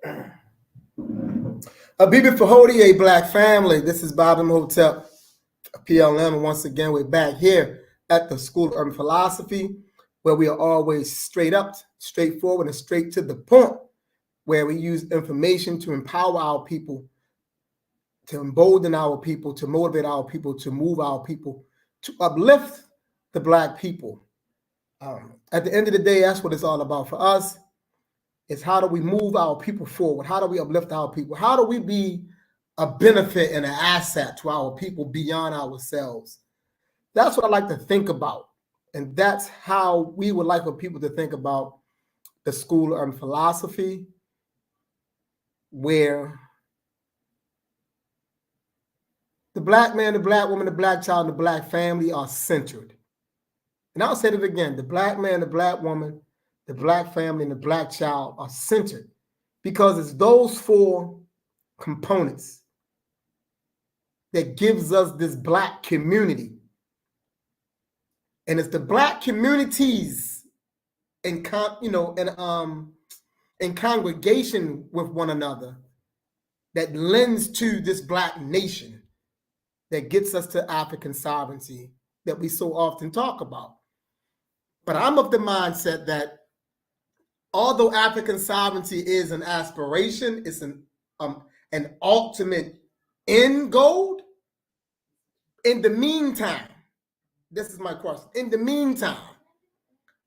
Bibi Fahodi, a black family. This is Bob Hotel PLM, and once again, we're back here at the School of Urban Philosophy, where we are always straight up, straightforward, and straight to the point, where we use information to empower our people, to embolden our people, to motivate our people, to move our people, to uplift the black people. At the end of the day, that's what it's all about for us. Is how do we move our people forward? How do we uplift our people? How do we be a benefit and an asset to our people beyond ourselves? That's what I like to think about. And that's how we would like for people to think about the School of Urban Philosophy, where the black man, the black woman, the black child, and the black family are centered. And I'll say it again, the black man, the black woman, the black family, and the black child are centered because it's those four components that gives us this black community. And it's the black communities in congregation with one another that lends to this black nation that gets us to African sovereignty that we so often talk about. But I'm of the mindset that although African sovereignty is an aspiration, it's an ultimate end goal. In the meantime, this is my question. In the meantime,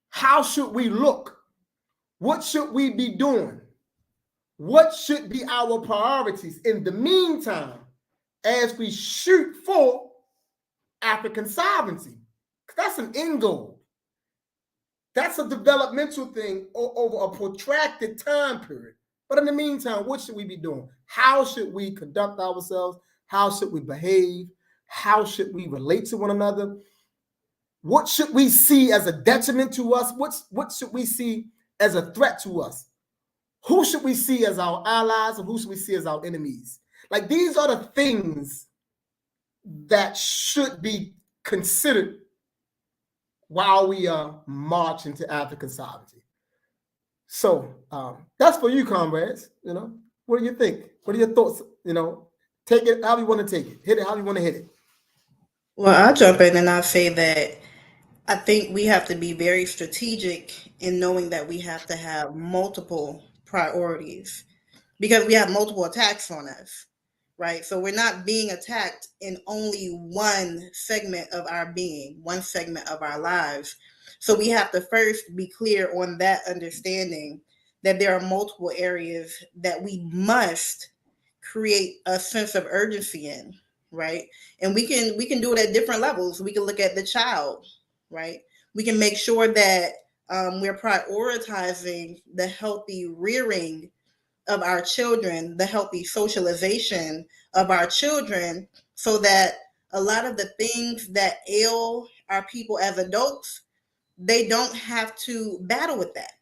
how should we look? What should we be doing? What should be our priorities in the meantime as we shoot for African sovereignty? That's an end goal. That's a developmental thing over a protracted time period. But in the meantime, what should we be doing? How should we conduct ourselves? How should we behave? How should we relate to one another? What should we see as a detriment to us? What should we see as a threat to us? Who should we see as our allies and who should we see as our enemies? Like, these are the things that should be considered while we are marching to African sovereignty. So that's for you, comrades. What do you think? What are your thoughts? Take it how you want to take it. Hit it how you want to hit it. Well, I'll jump in and I'll say that I think we have to be very strategic in knowing that we have to have multiple priorities because we have multiple attacks on us, right? So we're not being attacked in only one segment of our being, one segment of our lives. So we have to first be clear on that understanding that there are multiple areas that we must create a sense of urgency in, right? And we can do it at different levels. We can look at the child, right? We can make sure that we're prioritizing the healthy rearing of our children, the healthy socialization of our children, so that a lot of the things that ail our people as adults, they don't have to battle with that.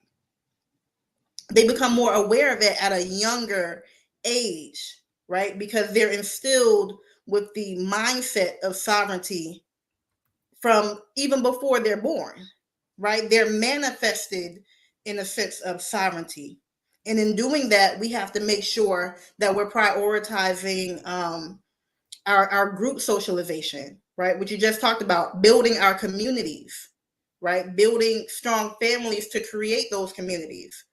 They become more aware of it at a younger age, right? Because they're instilled with the mindset of sovereignty from even before they're born, right? They're manifested in a sense of sovereignty. And in doing that, we have to make sure that we're prioritizing our group socialization, right? Which you just talked about, building our communities, right? Building strong families to create those communities,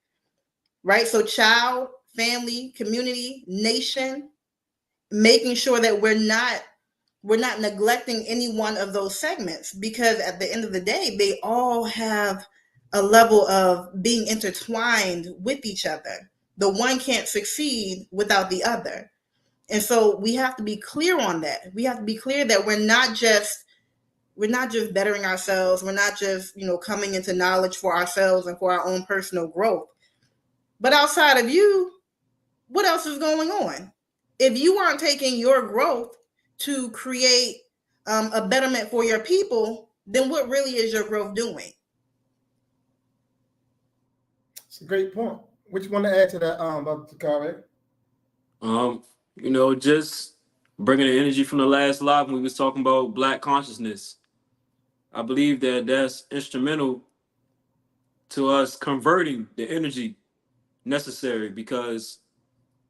right? So child, family, community, nation, making sure that we're not neglecting any one of those segments, because at the end of the day, they all have a level of being intertwined with each other. The one can't succeed without the other. And so we have to be clear on that. We have to be clear that we're not just bettering ourselves. We're not just, coming into knowledge for ourselves and for our own personal growth. But outside of you, what else is going on? If you aren't taking your growth to create a betterment for your people, then what really is your growth doing? It's a great point. What you want to add to that, Dr. Carver? Just bringing the energy from the last live when we was talking about Black consciousness. I believe that that's instrumental to us converting the energy necessary, because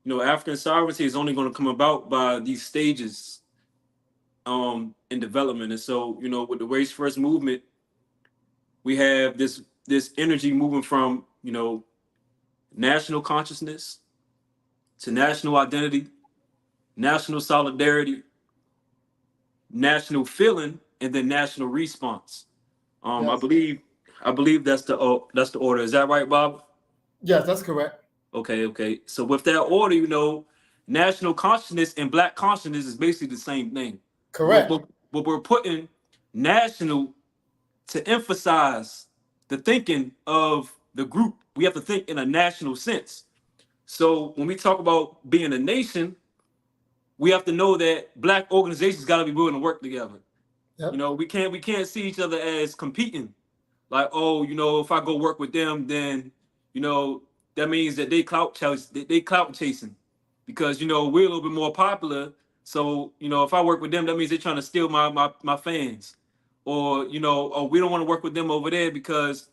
African sovereignty is only going to come about by these stages in development. And so, with the race first movement, we have this energy moving from, national consciousness to national identity, national solidarity, national feeling, and then national response. Yes. I believe that's the order. Is that right, Bob? Yes, that's correct. Okay. So with that order, national consciousness and black consciousness is basically the same thing. Correct. But we're putting national to emphasize the thinking of the group. We have to think in a national sense. So when we talk about being a nation, we have to know that black organizations got to be willing to work together. Yep. We can't see each other as competing. Like, oh, if I go work with them, then that means that they clout chasing, because we're a little bit more popular. So if I work with them, that means they're trying to steal my fans, or oh, we don't want to work with them over there because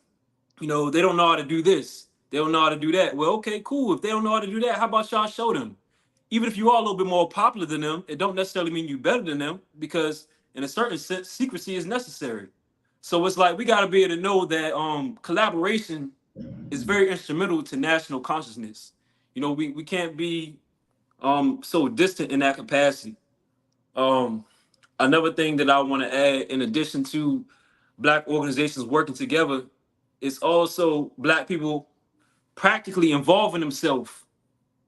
they don't know how to do this, they don't know how to do that. Well, okay, cool. If they don't know how to do that, how about y'all show them? Even if you are a little bit more popular than them, it don't necessarily mean you better than them, because in a certain sense, secrecy is necessary. So it's like we got to be able to know that collaboration is very instrumental to national consciousness. We can't be so distant in that capacity. Another thing that I want to add, in addition to black organizations working together, is also black people practically involving themselves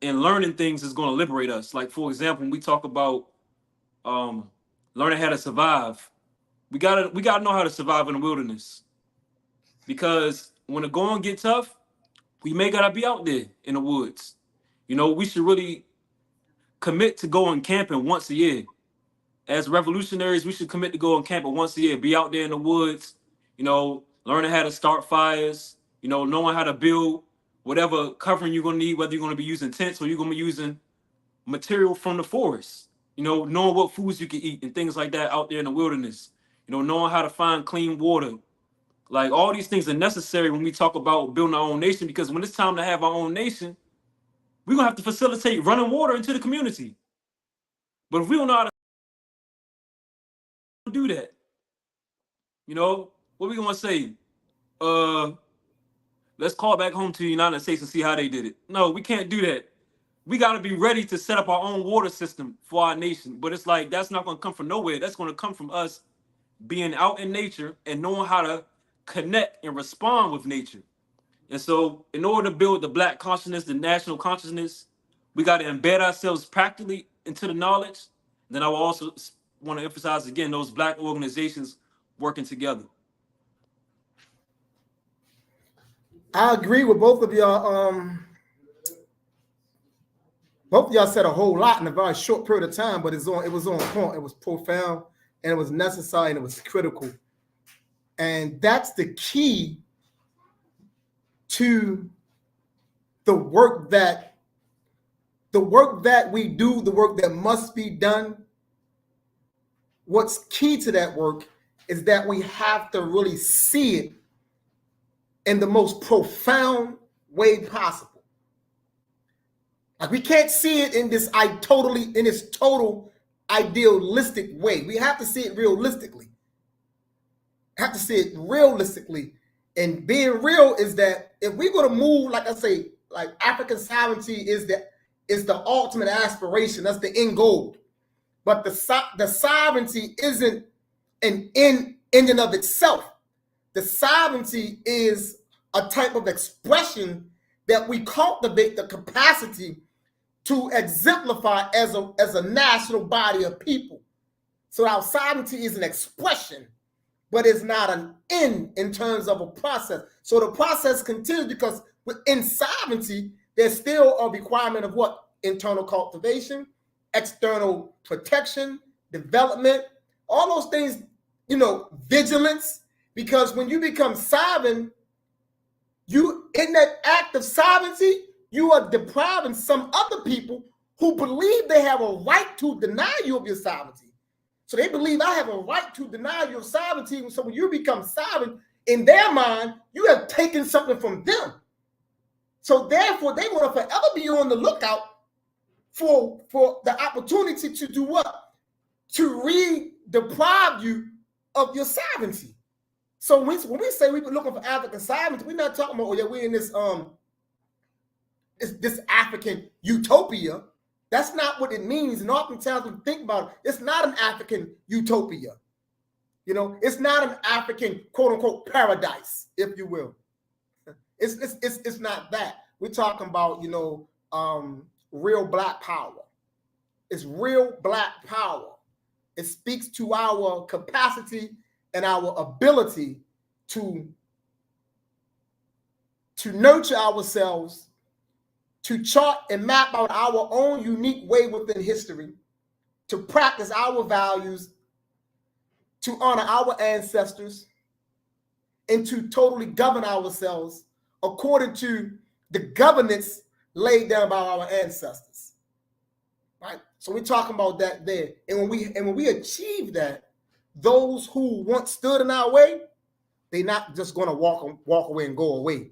and learning things is going to liberate us. Like, for example, when we talk about learning how to survive, we gotta know how to survive in the wilderness, because when the going get tough, we may gotta be out there in the woods. We should really commit to going camping once a year. As revolutionaries, we should commit to going camping once a year. Be out there in the woods, learning how to start fires, knowing how to build whatever covering you're gonna need, whether you're gonna be using tents or you're gonna be using material from the forest. Knowing what foods you can eat and things like that out there in the wilderness. Knowing how to find clean water. Like, all these things are necessary when we talk about building our own nation, because when it's time to have our own nation, we're gonna have to facilitate running water into the community. But if we don't know how to do that, what we gonna say? Let's call back home to the United States and see how they did it. No, we can't do that. We got to be ready to set up our own water system for our nation. But it's like, that's not going to come from nowhere. That's going to come from us being out in nature and knowing how to connect and respond with nature. And so in order to build the black consciousness, the national consciousness, we got to embed ourselves practically into the knowledge. Then I will also want to emphasize again, those black organizations working together. I agree with both of y'all. Both of y'all said a whole lot in a very short period of time, but it was on point. It was profound, and it was necessary, and it was critical. And that's the key to the work that we do, the work that must be done. What's key to that work is that we have to really see it in the most profound way possible. Like, we can't see it in this total idealistic way. We have to see it realistically. Have to see it realistically. And being real is that if we're going to move, like I say, like African sovereignty is the ultimate aspiration. That's the end goal. But the sovereignty isn't an end in and of itself. The sovereignty is a type of expression that we cultivate the capacity to exemplify as a national body of people. So our sovereignty is an expression, but it's not an end in terms of a process. So the process continues, because within sovereignty, there's still a requirement of what? Internal cultivation, external protection, development, all those things, vigilance. Because when you become sovereign, you, in that act of sovereignty, you are depriving some other people who believe they have a right to deny you of your sovereignty. So they believe, I have a right to deny your sovereignty. So when you become sovereign, in their mind, you have taken something from them. So therefore, they want to forever be on the lookout for the opportunity to do what? To re-deprive you of your sovereignty. So when we say we're looking for African sovereignty, we're not talking about, oh yeah, we're in this African utopia. That's not what it means. And oftentimes we think about it, it's not an African utopia. You know, it's not an African quote unquote paradise, if you will. It's not that. We're talking about, you know, real Black power. It's real Black power. It speaks to our capacity and our ability to nurture ourselves, to chart and map out our own unique way within history, to practice our values, to honor our ancestors, and to totally govern ourselves according to the governance laid down by our ancestors. Right? So we're talking about that there. And when we achieve that, those who once stood in our way, they're not just going to walk away and go away.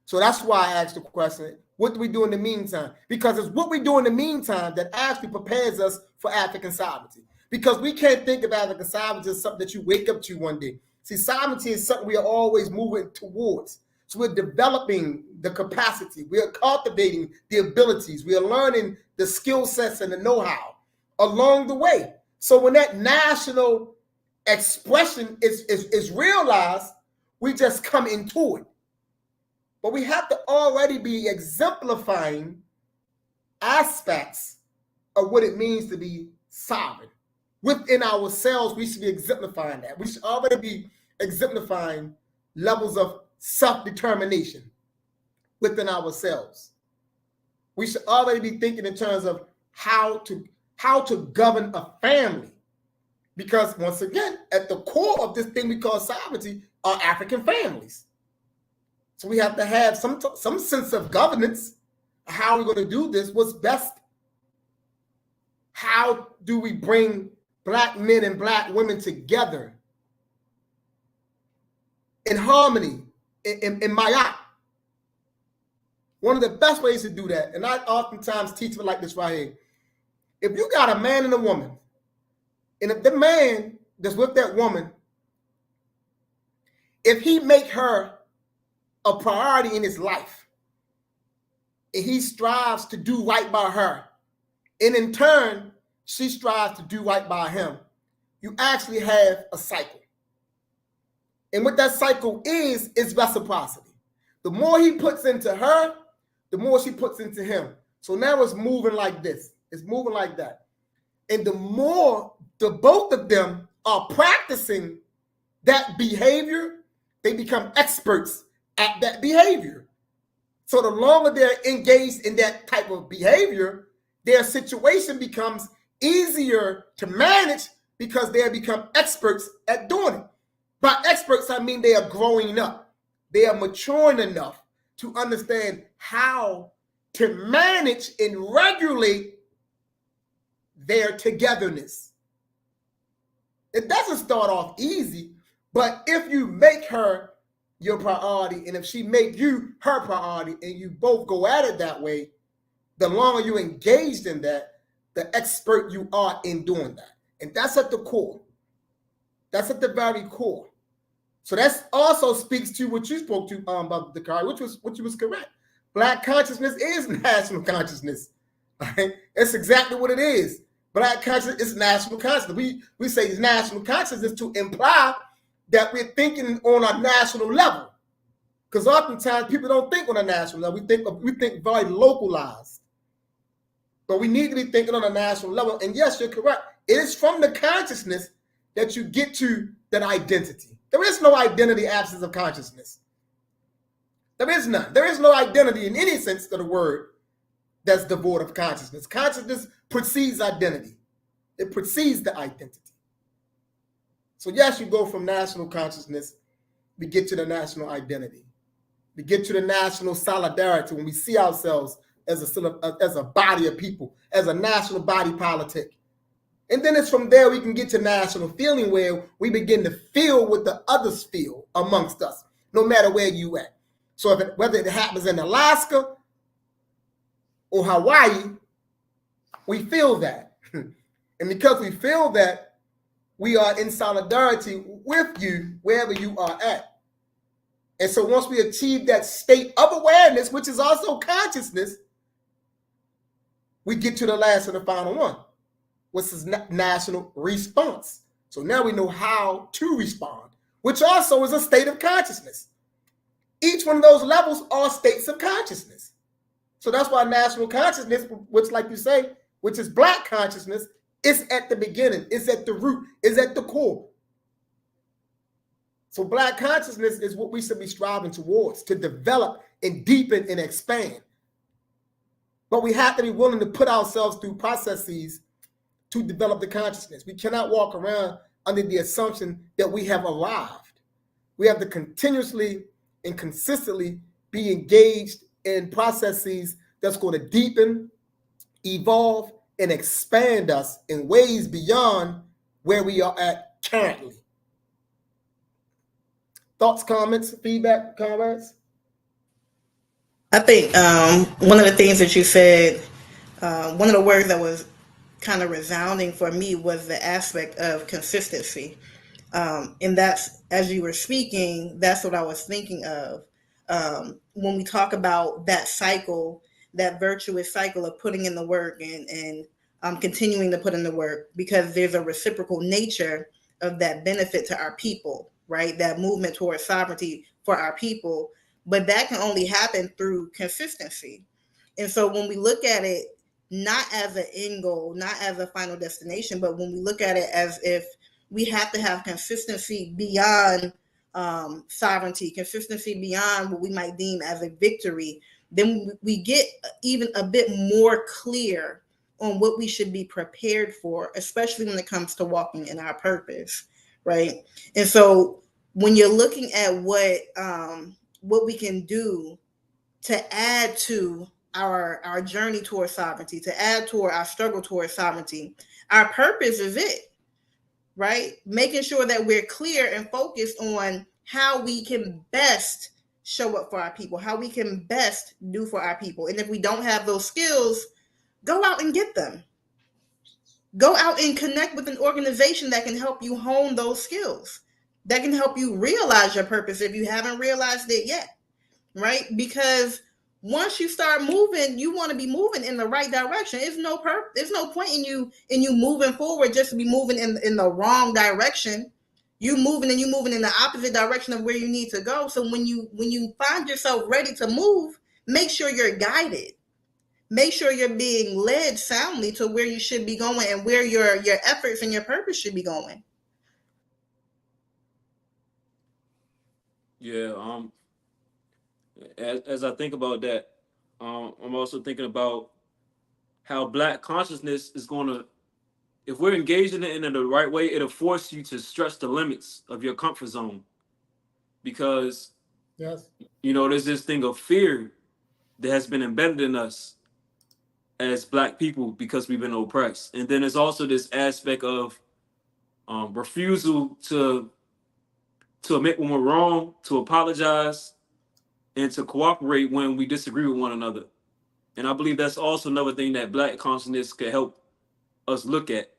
So that's why I asked the question, what do we do in the meantime? Because it's what we do in the meantime that actually prepares us for African sovereignty. Because we can't think of African sovereignty as something that you wake up to one day. See, sovereignty is something we are always moving towards. So we're developing the capacity. We are cultivating the abilities. We are learning the skill sets and the know-how along the way. So when that national expression is realized, we just come into it. But we have to already be exemplifying aspects of what it means to be sovereign. Within ourselves, we should be exemplifying that. We should already be exemplifying levels of self-determination within ourselves. We should already be thinking in terms of how to govern a family. Because once again, at the core of this thing we call sovereignty are African families. So we have to have some sense of governance. How are we going to do this? What's best? How do we bring Black men and Black women together in harmony, in Mayat? One of the best ways to do that, and I oftentimes teach it like this right here. If you got a man and a woman, and if the man that's with that woman, if he make her a priority in his life, and he strives to do right by her, and in turn, she strives to do right by him, you actually have a cycle. And what that cycle is reciprocity. The more he puts into her, the more she puts into him. So now it's moving like this. It's moving like that. And the more the both of them are practicing that behavior, they become experts at that behavior. So the longer they're engaged in that type of behavior, their situation becomes easier to manage because they have become experts at doing it. By experts, I mean they are growing up. They are maturing enough to understand how to manage and regulate their togetherness. It doesn't start off easy, but if you make her your priority, and if she make you her priority, and you both go at it that way, the longer you're engaged in that, the expert you are in doing that. And that's at the core. That's at the very core. So that also speaks to what you spoke to, about the car, which was correct. Black consciousness is national consciousness. Right? It's exactly what it is. Black consciousness is national consciousness. We say it's national consciousness to imply that we're thinking on a national level. Because oftentimes people don't think on a national level. We think very localized. But we need to be thinking on a national level. And yes, you're correct. It is from the consciousness that you get to that identity. There is no identity absence of consciousness. There is none. There is no identity in any sense of the word that's devoid of consciousness. Consciousness precedes identity. It precedes the identity. So yes, you go from national consciousness, we get to the national identity. We get to the national solidarity when we see ourselves as a body of people, as a national body politic. And then it's from there we can get to national feeling, where we begin to feel what the others feel amongst us, no matter where you at. So whether it happens in Alaska or Hawaii We feel that. And because we feel that, we are in solidarity with you wherever you are at. And so once we achieve that state of awareness, which is also consciousness, we get to the last and the final one, which is national response. So now we know how to respond, which also is a state of consciousness. Each one of those levels are states of consciousness. So that's why national consciousness, which, like you say, which is Black consciousness, is at the beginning, is at the root, is at the core. So Black consciousness is what we should be striving towards, to develop and deepen and expand. But we have to be willing to put ourselves through processes to develop the consciousness. We cannot walk around under the assumption that we have arrived. We have to continuously and consistently be engaged in processes that's going to deepen, evolve, and expand us in ways beyond where we are at currently. Thoughts, comments, feedback, comrades? I think one of the things that you said, one of the words that was kind of resounding for me was the aspect of consistency. And that's, as you were speaking, that's what I was thinking of. When we talk about that cycle, that virtuous cycle of putting in the work and continuing to put in the work, because there's a reciprocal nature of that benefit to our people, right? That movement towards sovereignty for our people. But that can only happen through consistency. And so when we look at it, not as an end goal, not as a final destination, but when we look at it as if we have to have consistency beyond sovereignty, consistency beyond what we might deem as a victory, then we get even a bit more clear on what we should be prepared for, especially when it comes to walking in our purpose, right? And so when you're looking at what we can do to add to our journey towards sovereignty, to add to our struggle towards sovereignty, our purpose is it, right? Making sure that we're clear and focused on how we can best show up for our people, how we can best do for our people. And if we don't have those skills, go out and get them. Go out and connect with an organization that can help you hone those skills, that can help you realize your purpose if you haven't realized it yet, right? Because once you start moving, you want to be moving in the right direction. There's no point in you moving forward just to be moving in the wrong direction. You moving in the opposite direction of where you need to go. So when you find yourself ready to move, make sure you're guided. Make sure you're being led soundly to where you should be going and where your efforts and your purpose should be going. Yeah. As I think about that, I'm also thinking about how Black consciousness is going to, if we're engaging it in the right way, it'll force you to stretch the limits of your comfort zone. Because, Yes. there's this thing of fear that has been embedded in us as Black people because we've been oppressed. And then there's also this aspect of refusal to admit when we're wrong, to apologize, and to cooperate when we disagree with one another. And I believe that's also another thing that Black consciousness could help us look at.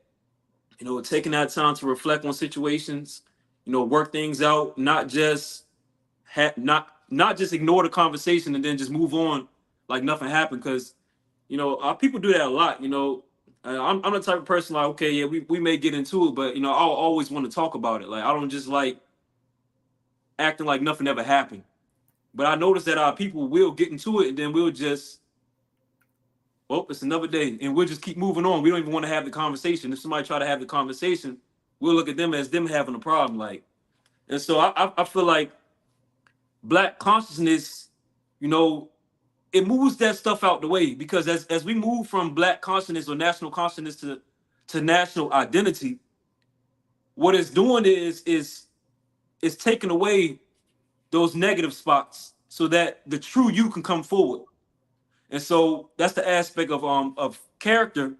Taking that time to reflect on situations, work things out, not just not just ignore the conversation and then just move on like nothing happened. Because our people do that a lot. I'm the type of person like, okay, yeah, we may get into it, but I'll always want to talk about it. Like, I don't just like acting like nothing ever happened. But I noticed that our people will get into it and then we'll just, well, it's another day, and we'll just keep moving on. We don't even want to have the conversation. If somebody try to have the conversation, we'll look at them as them having a problem. And so I feel like Black consciousness, it moves that stuff out the way, because as we move from Black consciousness or national consciousness to national identity, what it's doing is taking away those negative spots so that the true you can come forward. And so that's the aspect of character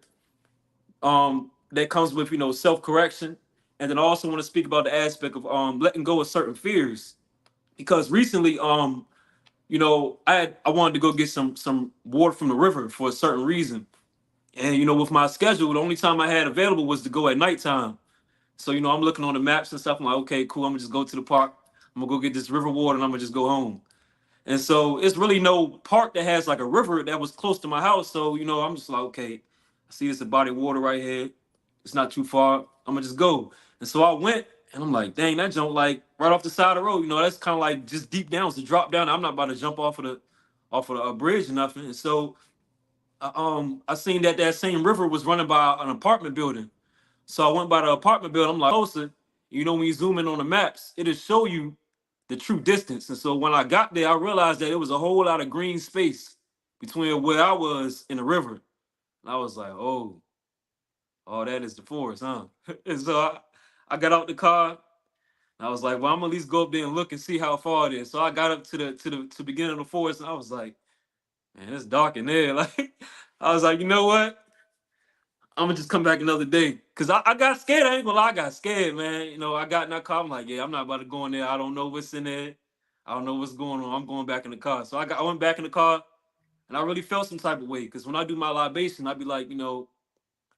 that comes with self-correction. And then I also want to speak about the aspect of letting go of certain fears, because recently I wanted to go get some water from the river for a certain reason, And with my schedule, the only time I had available was to go at nighttime. So I'm looking on the maps and stuff. I'm like, okay, cool. I'm gonna just go to the park. I'm gonna go get this river water, and I'm gonna just go home. And so it's really no park that has like a river that was close to my house. So I'm just like, okay, I see this a body of water right here. It's not too far. I'm gonna just go. And so I went, and I'm like, dang, that jump like right off the side of the road. That's kind of like just deep down. It's a drop down. I'm not about to jump off of the bridge or nothing. And so I seen that same river was running by an apartment building. So I went by the apartment building. I'm like, closer. When you zoom in on the maps, it'll show you the true distance. And so when I got there, I realized that it was a whole lot of green space between where I was and the river. And I was like, oh, that is the forest, huh? And so I got out the car. And I was like, well, I'm gonna at least go up there and look and see how far it is. So I got up to the beginning of the forest, and I was like, man, it's dark in there. Like, I was like, you know what? I'm gonna just come back another day. Cause I got scared. I ain't gonna lie, I got scared, man. I got in that car. I'm like, yeah, I'm not about to go in there. I don't know what's in there. I don't know what's going on. I'm going back in the car. So I went back in the car, and I really felt some type of way. Cause when I do my libation, I'd be like,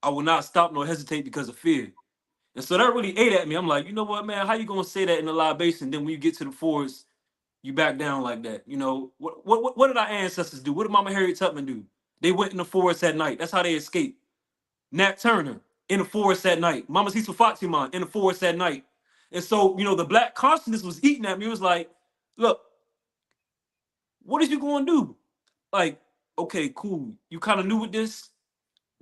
I will not stop nor hesitate because of fear. And so that really ate at me. I'm like, you know what, man? How you gonna say that in the libation? Then when you get to the forest, you back down like that. What did our ancestors do? What did Mama Harriet Tubman do? They went in the forest at night. That's how they escaped. Nat Turner in the forest at night. Mama Cecil Fatima in the forest at night. And so, the black consciousness was eating at me. It was like, look, what is you going to do? Like, okay, cool. You kind of knew with this.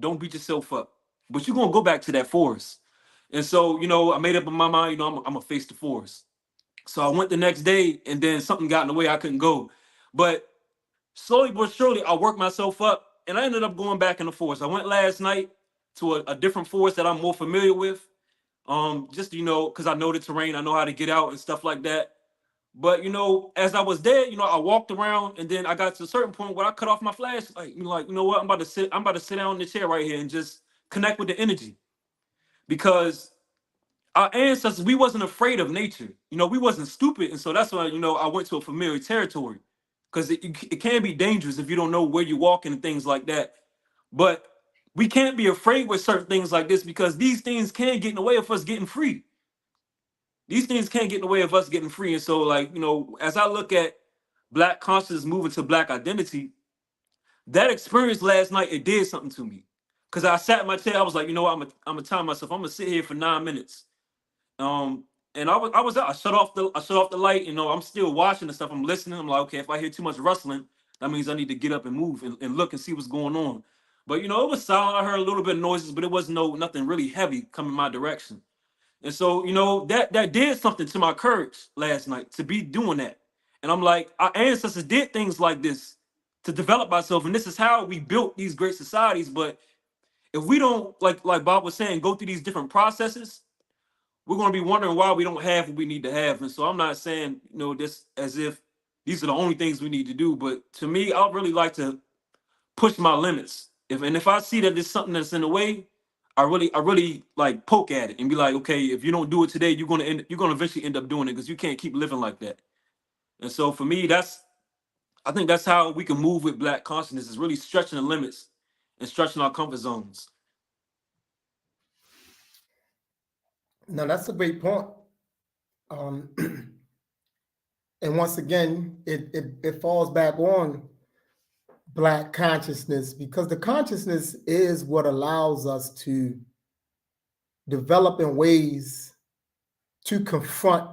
Don't beat yourself up. But you're going to go back to that forest. And so, I made up in my mind, I'm going to face the forest. So I went the next day, and then something got in the way. I couldn't go. But slowly but surely, I worked myself up, and I ended up going back in the forest. I went last night to a different forest that I'm more familiar with. Just because I know the terrain, I know how to get out and stuff like that. But as I was there, I walked around, and then I got to a certain point where I cut off my flashlight. Like, you know what? I'm about to sit down in the chair right here and just connect with the energy, because our ancestors, we wasn't afraid of nature. We wasn't stupid, and so that's why I went to a familiar territory, because it can be dangerous if you don't know where you're walking and things like that. But we can't be afraid with certain things like this, because these things can get in the way of us getting free. These things can't get in the way of us getting free. And so, like, as I look at Black consciousness moving to Black identity, that experience last night, it did something to me. Because I sat in my chair, I was like, I'm gonna time myself. I'm gonna sit here for 9 minutes. And I was out. I shut off the light. I'm still watching the stuff. I'm listening. I'm like, okay, if I hear too much rustling, that means I need to get up and move and look and see what's going on. But it was silent. I heard a little bit of noises, but it wasn't nothing really heavy coming my direction. And so, that did something to my courage last night to be doing that. And I'm like, our ancestors did things like this to develop ourselves, and this is how we built these great societies. But if we don't, like Bob was saying, go through these different processes, we're going to be wondering why we don't have what we need to have. And so I'm not saying, this as if these are the only things we need to do. But to me, I really like to push my limits. If I see that there's something that's in the way, I really like poke at it and be like, okay, if you don't do it today, you're gonna eventually end up doing it, because you can't keep living like that. And so for me, I think that's how we can move with Black consciousness, is really stretching the limits and stretching our comfort zones. Now, that's a great point. Um, and once again, it falls back on Black consciousness, because the consciousness is what allows us to develop in ways to confront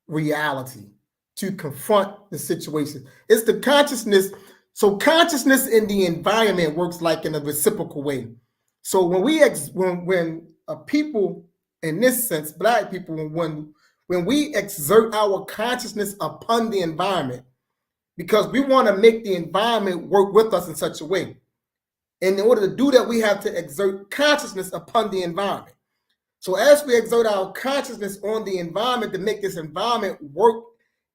reality, to confront the situation. It's the consciousness. So consciousness in the environment works like in a reciprocal way. So when a people, in this sense, Black people, when we exert our consciousness upon the environment, because we want to make the environment work with us in such a way. And in order to do that, we have to exert consciousness upon the environment. So as we exert our consciousness on the environment to make this environment work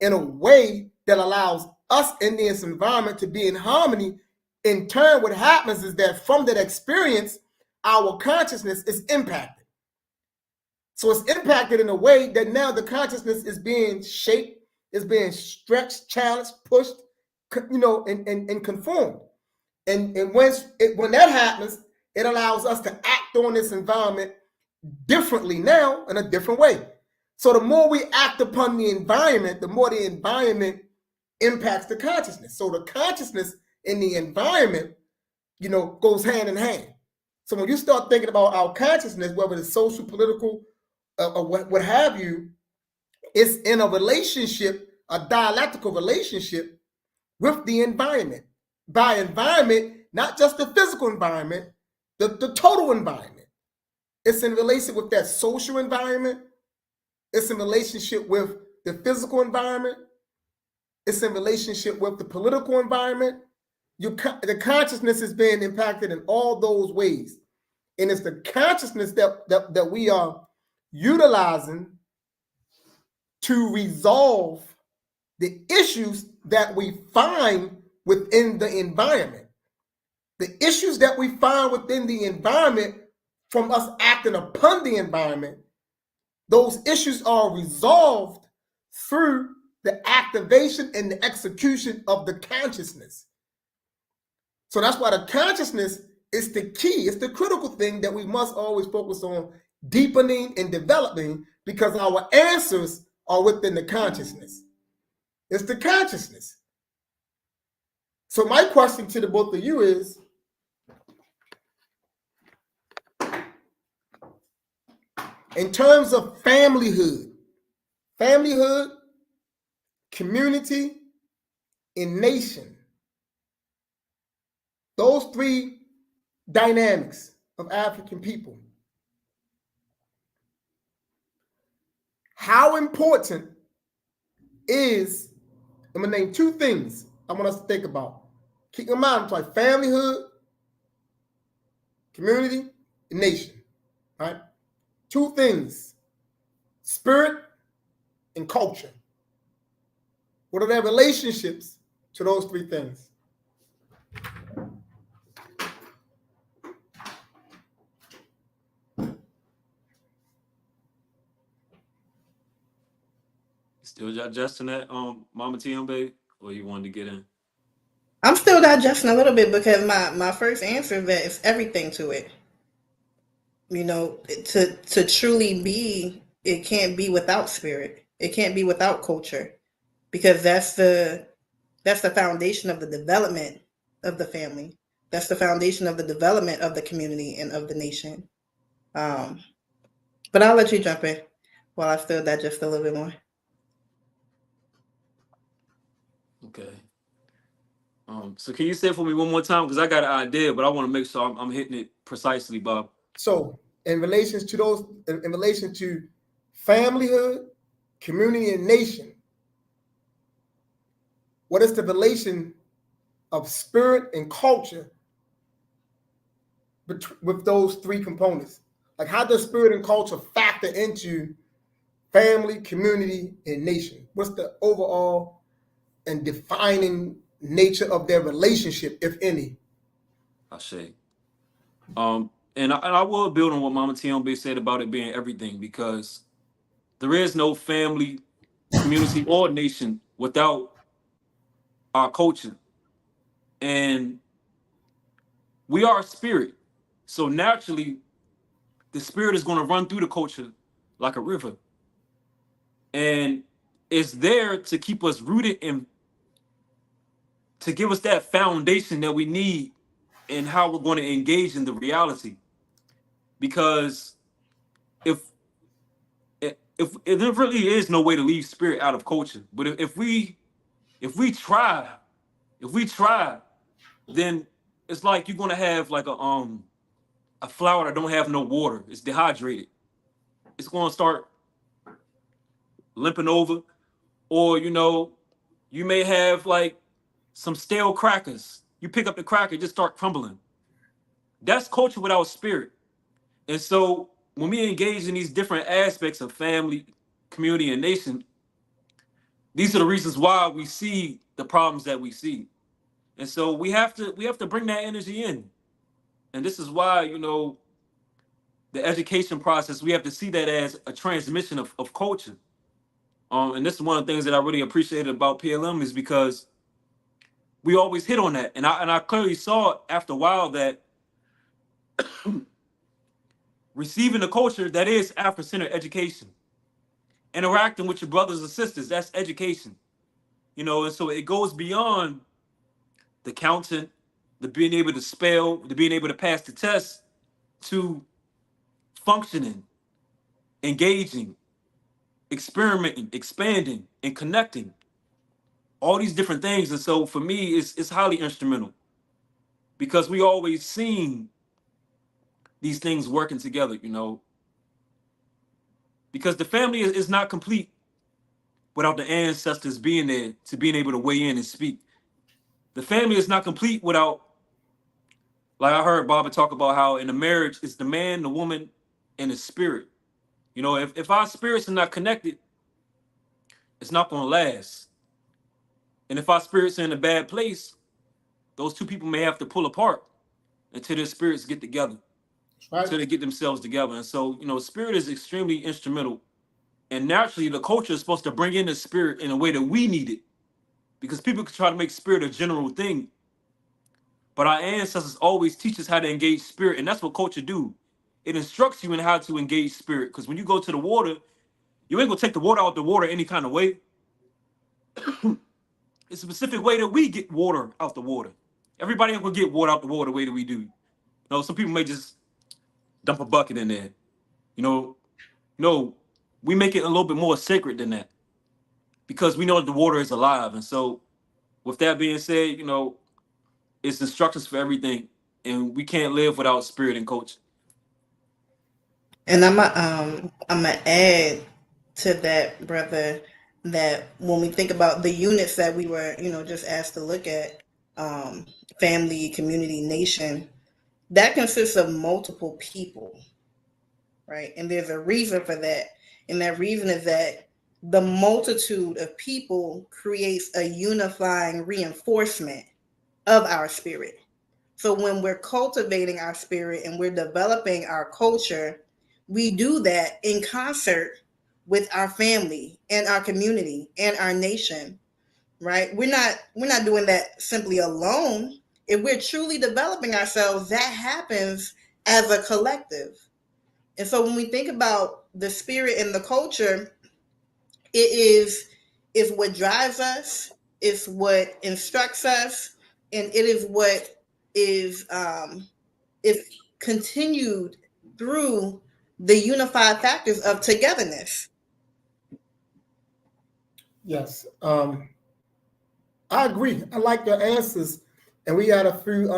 in a way that allows us in this environment to be in harmony, in turn, what happens is that from that experience, our consciousness is impacted. So it's impacted in a way that now the consciousness is being shaped, is being stretched, challenged, pushed, and conformed. And when that happens, it allows us to act on this environment differently now in a different way. So the more we act upon the environment, the more the environment impacts the consciousness. So the consciousness in the environment, goes hand in hand. So when you start thinking about our consciousness, whether it's social, political, or what have you, it's in a relationship, a dialectical relationship with the environment. By environment, not just the physical environment, the total environment. It's in relation with that social environment. It's in relationship with the physical environment. It's in relationship with the political environment. The consciousness is being impacted in all those ways. And it's the consciousness that we are utilizing to resolve the issues that we find within the environment. The issues that we find within the environment from us acting upon the environment, those issues are resolved through the activation and the execution of the consciousness. So that's why the consciousness is the key. It's the critical thing that we must always focus on deepening and developing, because our answers are within the consciousness. It's the consciousness. So my question to the both of you is, in terms of familyhood, community, and nation, those three dynamics of African people, how important is, I'm going to name two things I want us to think about. Keep in mind, it's like familyhood, community, and nation, right? Two things, spirit and culture. What are their relationships to those three things? Still digesting that, Mama Tiombe, or you wanted to get in? I'm still digesting a little bit, because my first answer is that it's everything to it. To truly be, it can't be without spirit. It can't be without culture, because that's the foundation of the development of the family. That's the foundation of the development of the community and of the nation. But I'll let you jump in while I still digest a little bit more. Okay. So can you say it for me one more time? Because I got an idea, but I want to make sure I'm hitting it precisely, Bob. So in relation to familyhood, community, and nation, what is the relation of spirit and culture with those three components? Like, how does spirit and culture factor into family, community, and nation? What's the overall and defining nature of their relationship, if any? I say. And I will build on what Mama Tiombe said about it being everything, because there is no family, community, or nation without our culture. And we are a spirit. So naturally, the spirit is going to run through the culture like a river. And it's there to keep us rooted and to give us that foundation that we need in how we're going to engage in the reality. Because if there really is no way to leave spirit out of culture, but if we try, then it's like you're gonna have like a flower that don't have no water. It's dehydrated. It's gonna start limping over, or you may have like some stale crackers. You pick up the cracker, it just start crumbling. That's culture without spirit. And so when we engage in these different aspects of family, community, and nation, these are the reasons why we see the problems that we see. And so we have to bring that energy in. And this is why, the education process, we have to see that as a transmission of culture. And this is one of the things that I really appreciated about PLM, is because we always hit on that. And I clearly saw after a while that Receiving a culture that is Afro-centered education. Interacting with your brothers and sisters, that's education. And so it goes beyond the counting, the being able to spell, the being able to pass the test, to functioning, engaging, experimenting, expanding, and connecting. All these different things. And so for me, it's highly instrumental because we always seen these things working together, because the family is not complete without the ancestors being there to being able to weigh in and speak. The family is not complete without, like I heard Baba talk about how in a marriage, it's the man, the woman, and the spirit. If our spirits are not connected, it's not going to last. And if our spirits are in a bad place, those two people may have to pull apart until their spirits get together, Right. until they get themselves together. And so, spirit is extremely instrumental. And naturally, the culture is supposed to bring in the spirit in a way that we need it. Because people can try to make spirit a general thing. But our ancestors always teach us how to engage spirit. And that's what culture do. It instructs you in how to engage spirit. Because when you go to the water, you ain't going to take the water out the water any kind of way. It's a specific way that we get water out the water. Everybody ain't going to get water out the water the way that we do. Some people may just dump a bucket in there. No, we make it a little bit more sacred than that. Because we know that the water is alive. And so, with that being said, it's instructions for everything. And we can't live without spirit and culture. And I'm gonna add to that, brother, that when we think about the units that we were, just asked to look at, family, community, nation, that consists of multiple people, right? And there's a reason for that. And that reason is that the multitude of people creates a unifying reinforcement of our spirit. So when we're cultivating our spirit and we're developing our culture, we do that in concert with our family and our community and our nation, right? We're not doing that simply alone. If we're truly developing ourselves, that happens as a collective. And so when we think about the spirit and the culture, it is what drives us, it's what instructs us, and it is what is continued through the unified factors of togetherness. Yes, I agree. I like your answers, and we had a few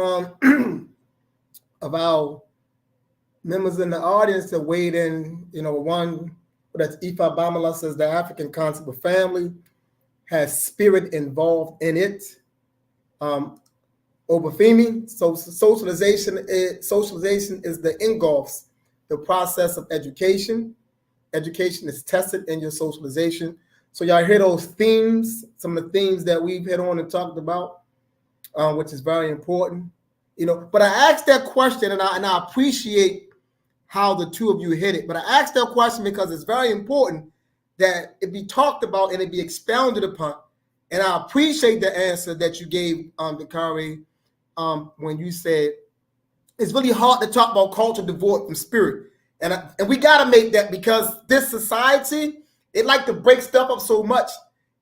of our members in the audience that weighed in. One that's Ifa Bamala says the African concept of family has spirit involved in it. Obafemi, so socialization is the engulfs the process of education. Education is tested in your socialization. So y'all hear those themes, some of the themes that we've hit on and talked about, which is very important. But I asked that question, and I appreciate how the two of you hit it. But I asked that question because it's very important that it be talked about and it be expounded upon. And I appreciate the answer that you gave, Dakari, when you said it's really hard to talk about culture divorced from spirit. And we got to make that, because this society, it like to break stuff up so much.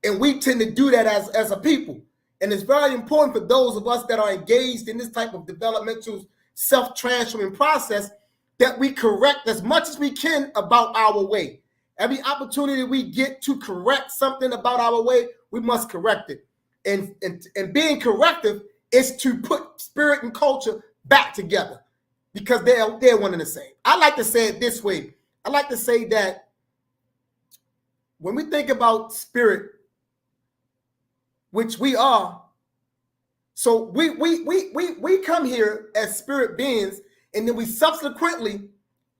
And we tend to do that as a people. And it's very important for those of us that are engaged in this type of developmental self-transforming process that we correct as much as we can about our way. Every opportunity we get to correct something about our way, we must correct it. And being corrective is to put spirit and culture back together, because they're one and the same. I like to say it this way. I like to say that when we think about spirit, which we are, so we come here as spirit beings, and then we subsequently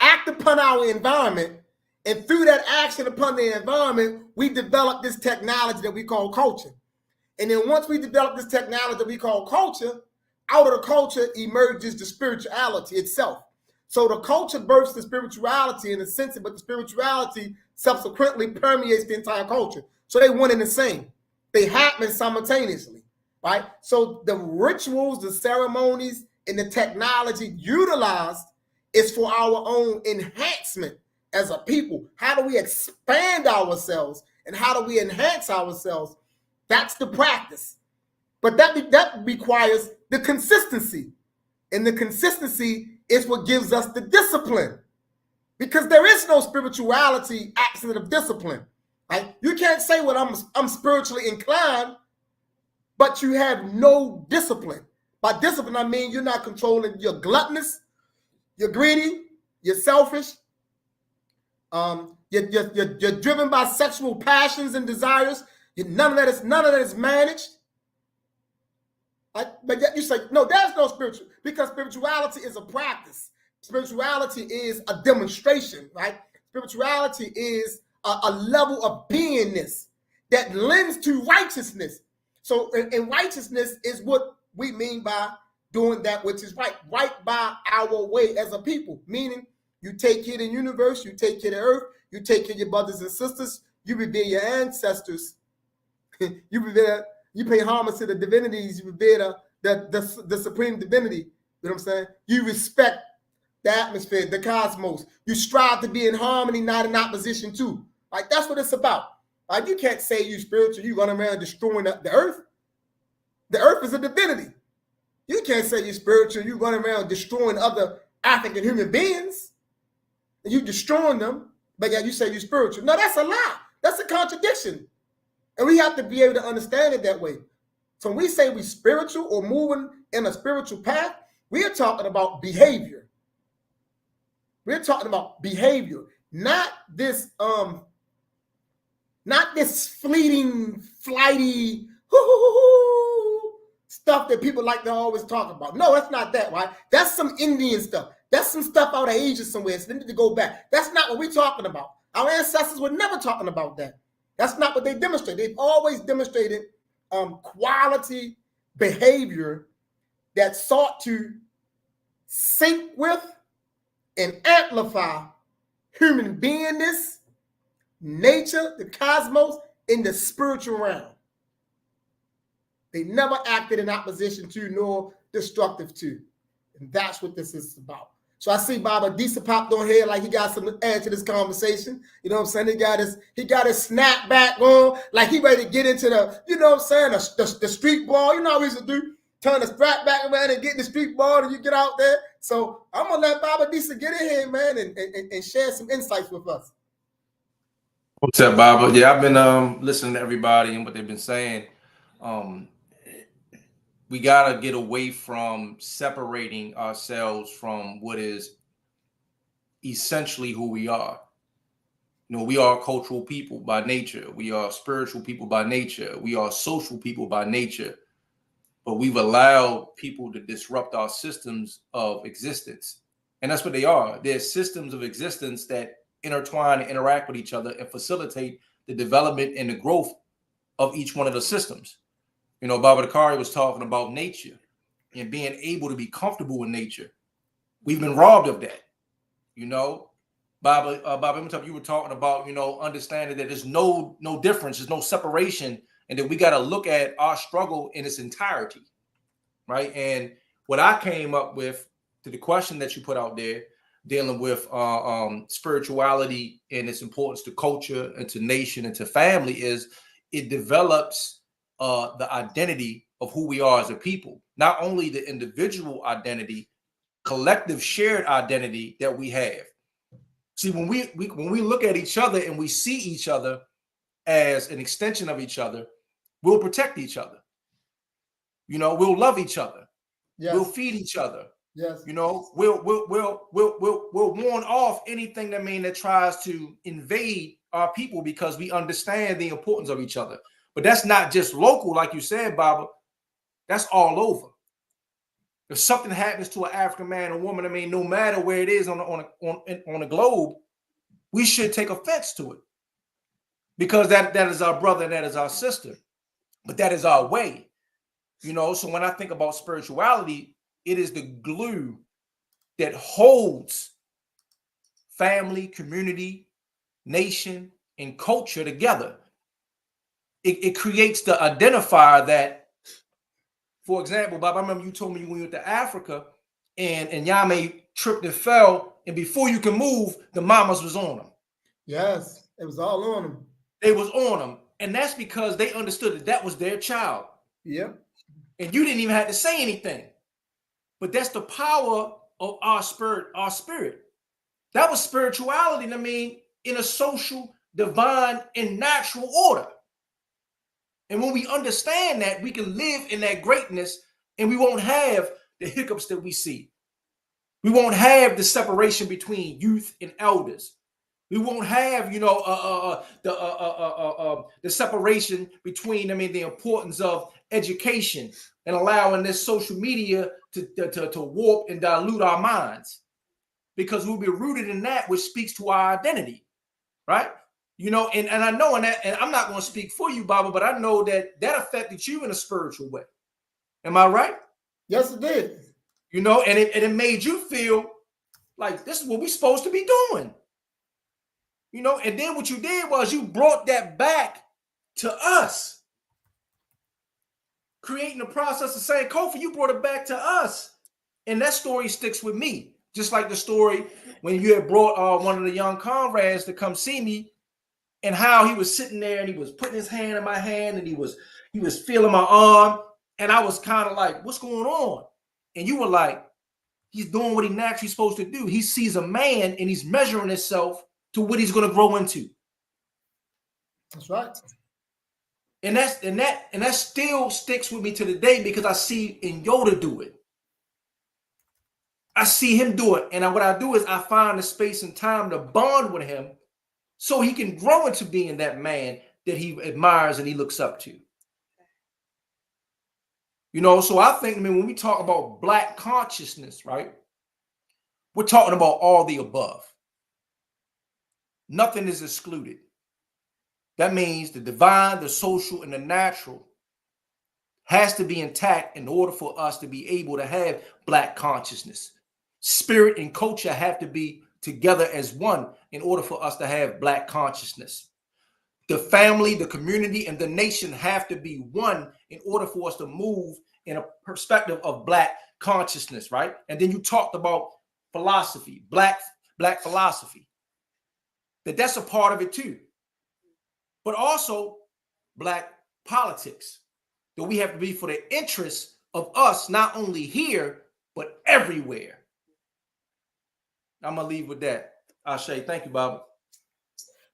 act upon our environment, and through that action upon the environment, we develop this technology that we call culture. And then once we develop this technology that we call culture, out of the culture emerges the spirituality itself. So the culture births the spirituality in a sense, but the spirituality subsequently permeates the entire culture. So they one and the same. They happen simultaneously, right? So the rituals, the ceremonies, and the technology utilized is for our own enhancement as a people. How do we expand ourselves and how do we enhance ourselves? That's the practice. But that requires the consistency. And the consistency is what gives us the discipline. Because there is no spirituality absent of discipline. Right? You can't say, well, I'm spiritually inclined, but you have no discipline. By discipline, I mean you're not controlling your gluttonous, you're greedy, you're selfish, you're driven by sexual passions and desires. None of that is managed. But yet you say, no, there's no spiritual, because spirituality is a practice. Spirituality is a demonstration, right? Spirituality is a level of beingness that lends to righteousness. So, and righteousness is what we mean by doing that which is right by our way as a people. Meaning, you take care of the universe, you take care of the earth, you take care of your brothers and sisters, you revere your ancestors, you pay homage to the divinities, you revere the supreme divinity. You know what I'm saying? You respect the atmosphere, the cosmos. You strive to be in harmony, not in opposition to. Like, that's what it's about. Like, you can't say you spiritual, you run around destroying the earth. The earth is a divinity. You can't say you're spiritual, you run around destroying other African human beings. And you destroying them, but yet you say you're spiritual. No, that's a lie. That's a contradiction. And we have to be able to understand it that way. So when we say we're spiritual or moving in a spiritual path, we're talking about behavior. We're talking about behavior, not this fleeting, flighty stuff that people like to always talk about. No, it's not that, right? That's some Indian stuff. That's some stuff out of Asia somewhere. So they need to go back. That's not what we're talking about. Our ancestors were never talking about that. That's not what they demonstrated. They've always demonstrated quality behavior that sought to sync with and amplify human beingness, nature, the cosmos, in the spiritual realm. They never acted in opposition to nor destructive to. And that's what this is about. So I see Baba Disa popped on here like he got something to add to this conversation. You know what I'm saying? He got his snap back on, like he ready to get into the, you know what I'm saying, the street ball. You know how we used to do? Turn the strap back around and get in the street ball and you get out there. So I'm gonna let Baba Disa get in here, man, and share some insights with us. What's up, Baba? Yeah, I've been listening to everybody and what they've been saying. We got to get away from separating ourselves from what is essentially who we are. You know, we are cultural people by nature. We are spiritual people by nature. We are social people by nature. But we've allowed people to disrupt our systems of existence. And that's what they are. They're systems of existence that intertwine and interact with each other and facilitate the development and the growth of each one of the systems. You know, Baba Dakari was talking about nature and being able to be comfortable in nature. We've been robbed of that. You know, Baba, you were talking about, you know, understanding that there's no difference, there's no separation, and that we got to look at our struggle in its entirety, right? And what I came up with to the question that you put out there, dealing with spirituality and its importance to culture and to nation and to family, is it develops the identity of who we are as a people. Not only the individual identity, collective shared identity that we have. See, when we look at each other and we see each other as an extension of each other, we'll protect each other. You know, we'll love each other. Yes. We'll feed each other. Yes. You know, we'll warn off anything that tries to invade our people, because we understand the importance of each other. But that's not just local, like you said, Baba. That's all over. If something happens to an African man or woman, I mean, no matter where it is on the globe, we should take offense to it, because that is our brother and that is our sister. But that is our way, you know. So when I think about spirituality, it is the glue that holds family, community, nation, and culture together. It creates the identifier that, for example, Bob, I remember you told me when you went to Africa, and Yame tripped and fell, and before you can move, the mamas was on them. Yes, it was all on them. They was on them, and that's because they understood that that was their child. Yep. And you didn't even have to say anything. But that's the power of our spirit, our spirit. That was spirituality, I mean, in a social, divine, and natural order. And when we understand that, we can live in that greatness, and we won't have the hiccups that we see. We won't have the separation between youth and elders. We won't have, you know, the separation between, I mean, the importance of education and allowing this social media to warp and dilute our minds, because we'll be rooted in that which speaks to our identity, right? You know, and I know in that, and I'm not going to speak for you, Baba, but I know that that affected you in a spiritual way. Am I right? Yes, it did. You know, and it made you feel like this is what we're supposed to be doing. You know, and then what you did was you brought that back to us. Creating the process of saying, Kofi, you brought it back to us. And that story sticks with me. Just like the story when you had brought one of the young comrades to come see me, and how he was sitting there and he was putting his hand in my hand and he was feeling my arm. And I was kind of like, what's going on? And you were like, he's doing what he naturally supposed to do. He sees a man and he's measuring himself to what he's going to grow into. That's right. And that still sticks with me to the day, because I see in Yoda do it. I see him do it. And what I do is I find the space and time to bond with him so he can grow into being that man that he admires and he looks up to. You know, so I think, I mean, when we talk about Black consciousness, right, we're talking about all the above. Nothing is excluded. That means the divine, the social, and the natural has to be intact in order for us to be able to have Black consciousness. Spirit and culture have to be together as one in order for us to have Black consciousness. The family, the community, and the nation have to be one in order for us to move in a perspective of Black consciousness, right? And then you talked about philosophy, Black philosophy. That's a part of it too. But also Black politics, that we have to be for the interests of us, not only here, but everywhere. I'm going to leave with that. Ashe, thank you, Baba.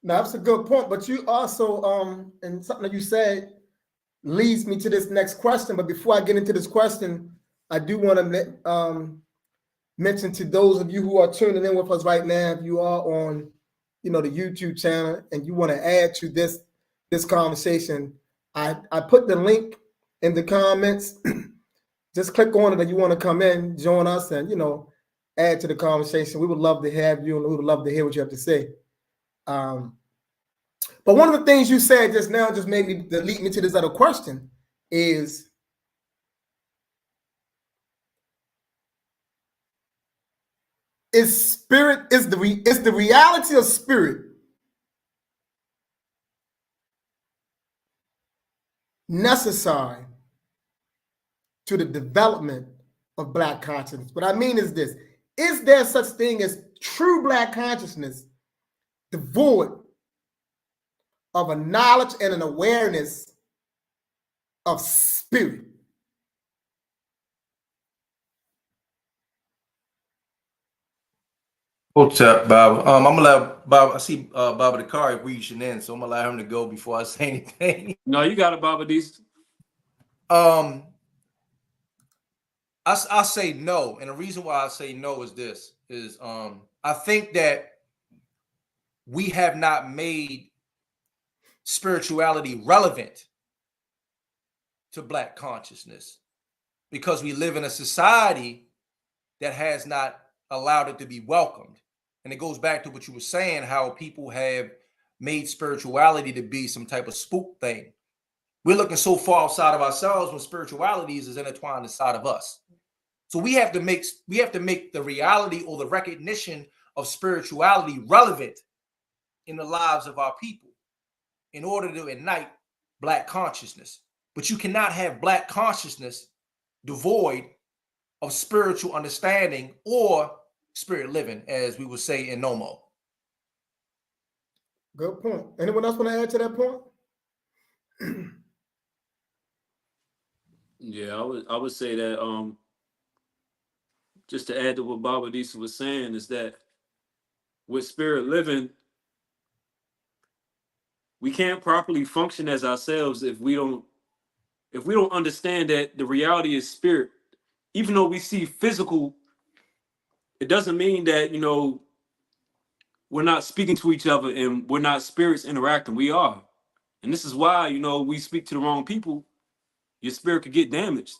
Now, that's a good point, but you also, and something that you said leads me to this next question. But before I get into this question, I do want to mention to those of you who are tuning in with us right now, if you are on, you know, the YouTube channel and you want to add to this conversation, I put the link in the comments. Just click on it and you want to come in, join us, and, you know, add to the conversation. We would love to have you, and we would love to hear what you have to say. But one of the things you said just now just made me lead me to this other question: is spirit, is the reality of spirit necessary to the development of Black consciousness? What I mean is this: is there such thing as true Black consciousness devoid of a knowledge and an awareness of spirit? What's up, Bob? I'm gonna let Bob. I see Baba the car reaching in, so I'm gonna allow him to go before I say anything. No, you got it, Baba D's. I say no, and the reason why I say no is this: I think that we have not made spirituality relevant to Black consciousness because we live in a society that has not allowed it to be welcomed. And it goes back to what you were saying, how people have made spirituality to be some type of spook thing. We're looking so far outside of ourselves when spirituality is intertwined inside of us. So we have to make the reality or the recognition of spirituality relevant in the lives of our people in order to ignite Black consciousness. But you cannot have Black consciousness devoid of spiritual understanding or spirit living, as we would say in Nomo. Good point. Anyone else want to add to that point? Yeah, I would say that just to add to what Baba Disa was saying is that with spirit living, we can't properly function as ourselves if we don't understand that the reality is spirit. Even though we see physical, it doesn't mean that, you know, we're not speaking to each other and we're not spirits interacting. We are. And this is why, you know, we speak to the wrong people, your spirit could get damaged.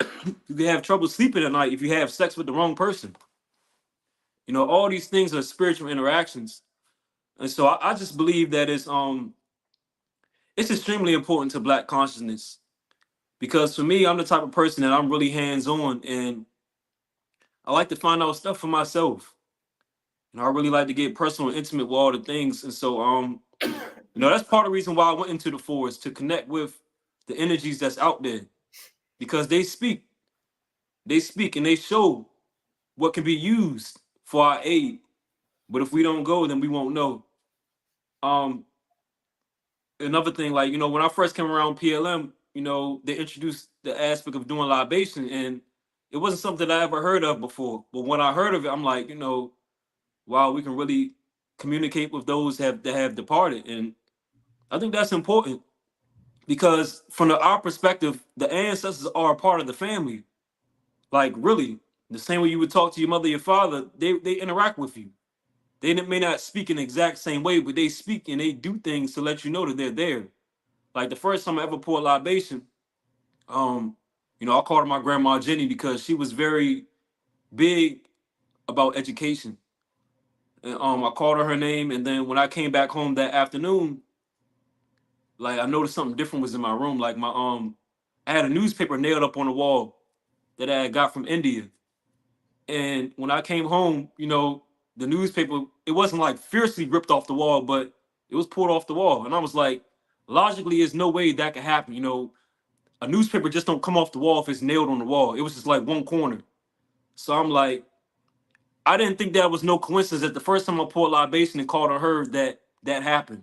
You can have trouble sleeping at night if you have sex with the wrong person. You know, all these things are spiritual interactions. And so I just believe that it's extremely important to Black consciousness. Because for me, I'm the type of person that I'm really hands-on, and I like to find out stuff for myself. And I really like to get personal and intimate with all the things. And so you know, that's part of the reason why I went into the forest, to connect with the energies that's out there. Because they speak and they show what can be used for our aid. But if we don't go, then we won't know. Um, Another thing, like, you know, when I first came around PLM, you know, they introduced the aspect of doing libation, and it wasn't something I ever heard of before. But when I heard of it, I'm like, you know, wow, we can really communicate with those that have departed. And I think that's important because from our perspective, the ancestors are a part of the family. Like, really, the same way you would talk to your mother, your father, they interact with you. They may not speak in the exact same way, but they speak and they do things to let you know that they're there. Like the first time I ever poured libation, you know, I called her my grandma Jenny because she was very big about education. And I called her name, and then when I came back home that afternoon, like I noticed something different was in my room. Like I had a newspaper nailed up on the wall that I had got from India. And when I came home, you know, the newspaper, it wasn't like fiercely ripped off the wall, but it was pulled off the wall. And I was like, logically, there's no way that could happen. You know, a newspaper just don't come off the wall if it's nailed on the wall. It was just like one corner. So I'm like, I didn't think that was no coincidence that the first time I poured libation and called on her that happened.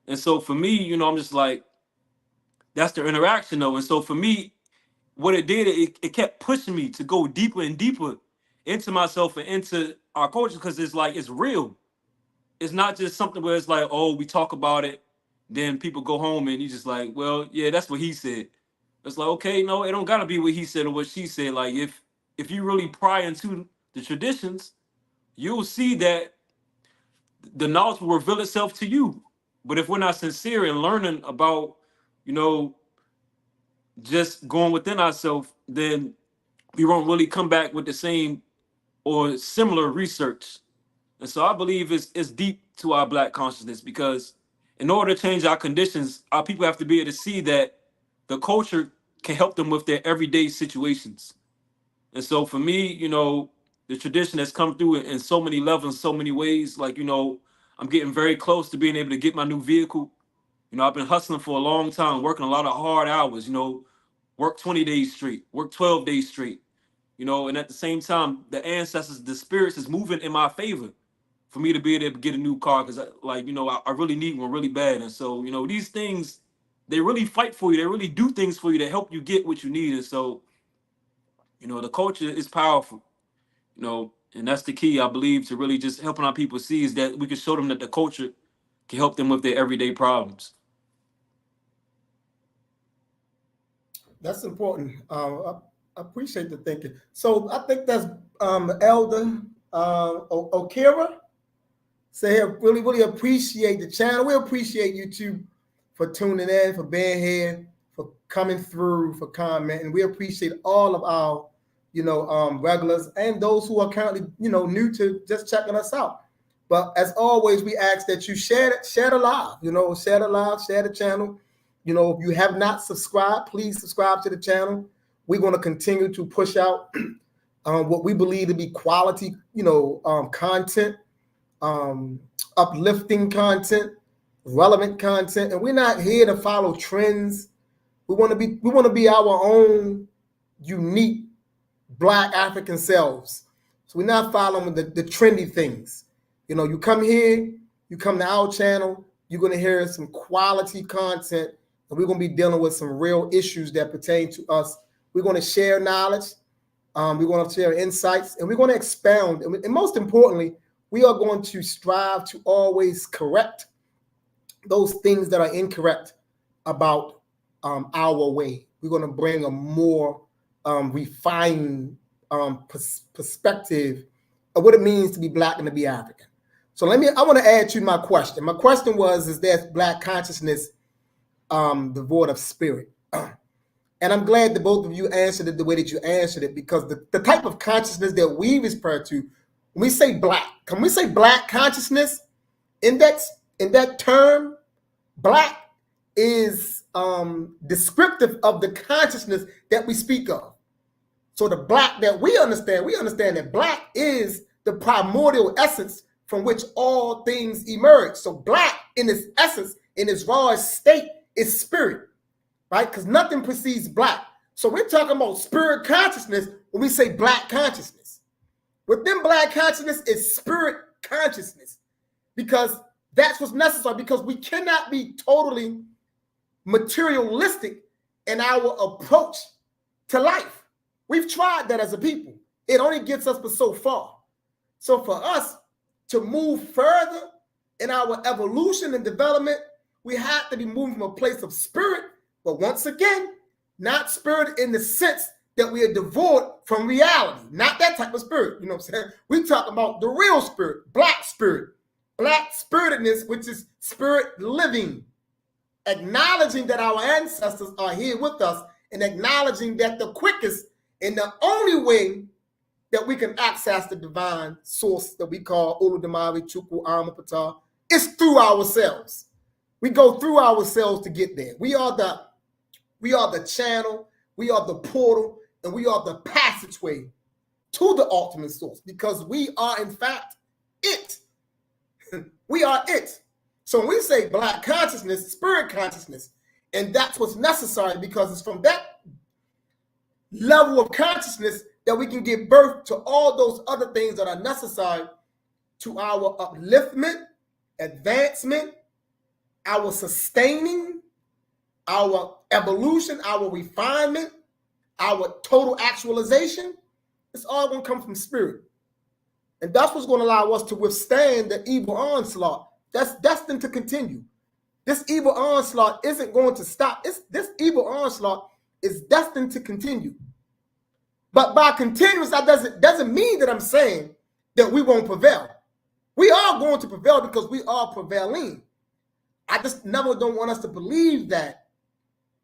And so for me, you know, I'm just like, that's their interaction though. And so for me, what it did, it kept pushing me to go deeper and deeper into myself and into our culture, because it's like, it's real. It's not just something where it's like, oh, we talk about it, then people go home and you just like, well, yeah, that's what he said. It's like, okay, no, it don't gotta be what he said or what she said. Like if you really pry into the traditions, you'll see that the knowledge will reveal itself to you. But if we're not sincere in learning about, you know, just going within ourselves, then we won't really come back with the same or similar research. And so I believe it's deep to our Black consciousness, because in order to change our conditions, our people have to be able to see that the culture can help them with their everyday situations. And so for me, you know, the tradition has come through in so many levels, so many ways. Like, you know, I'm getting very close to being able to get my new vehicle. You know, I've been hustling for a long time, working a lot of hard hours, you know, work 20 days straight, work 12 days straight, you know, and at the same time, the ancestors, the spirits is moving in my favor for me to be able to get a new car, because like, you know, I really need one really bad. And so, you know, these things, they really fight for you. They really do things for you to help you get what you need. And so, you know, the culture is powerful, you know, and that's the key, I believe, to really just helping our people see, is that we can show them that the culture can help them with their everyday problems. That's important. I appreciate the thinking. So I think that's Elder Okira. Say, I really, really appreciate the channel. We appreciate you too for tuning in, for being here, for coming through, for commenting. We appreciate all of our, you know, regulars and those who are currently, you know, new to just checking us out. But as always, we ask that you share the live, you know, share the live, share the channel. You know, if you have not subscribed, please subscribe to the channel. We're going to continue to push out what we believe to be quality, you know, content, uplifting content, relevant content, and we're not here to follow trends. We want to be our own unique Black African selves. So we're not following the trendy things. You know, you come here, you come to our channel, you're going to hear some quality content, and we're going to be dealing with some real issues that pertain to us. We're going to share knowledge. We're going to share insights, and we're going to expound. And most importantly, we are going to strive to always correct those things that are incorrect about our way. We're going to bring a more refined perspective of what it means to be Black and to be African. So I want to add to my question. My question was, is there Black consciousness devoid of spirit? And I'm glad that both of you answered it the way that you answered it, because the type of consciousness that we refer to, when we say Black, can we say Black consciousness? In that term, Black is descriptive of the consciousness that we speak of. So the Black that we understand that Black is the primordial essence from which all things emerge. So Black, in its essence, in its rawest state, is spirit, right? Because nothing precedes Black. So we're talking about spirit consciousness when we say Black consciousness. Within Black consciousness is spirit consciousness, because that's what's necessary, because we cannot be totally materialistic in our approach to life. We've tried that as a people. It only gets us but so far. So for us to move further in our evolution and development, we have to be moving from a place of spirit, but once again, not spirit in the sense that we are devoid from reality, not that type of spirit. You know what I'm saying? We talk about the real spirit, Black spirit, Black spiritedness, which is spirit living, acknowledging that our ancestors are here with us, and acknowledging that the quickest and the only way that we can access the divine source that we call Oludamare Chukwu Amapata is through ourselves. We go through ourselves to get there. We are the channel, we are the portal, and we are the passageway to the ultimate source, because we are in fact it. We are it. So when we say Black consciousness, spirit consciousness, and that's what's necessary, because it's from that level of consciousness that we can give birth to all those other things that are necessary to our upliftment, advancement, our sustaining, our evolution, our refinement, our total actualization. It's all going to come from spirit. And that's what's going to allow us to withstand the evil onslaught that's destined to continue. This evil onslaught isn't going to stop. This evil onslaught is destined to continue. But by continuous, that doesn't mean that I'm saying that we won't prevail. We are going to prevail because we are prevailing. I just never don't want us to believe that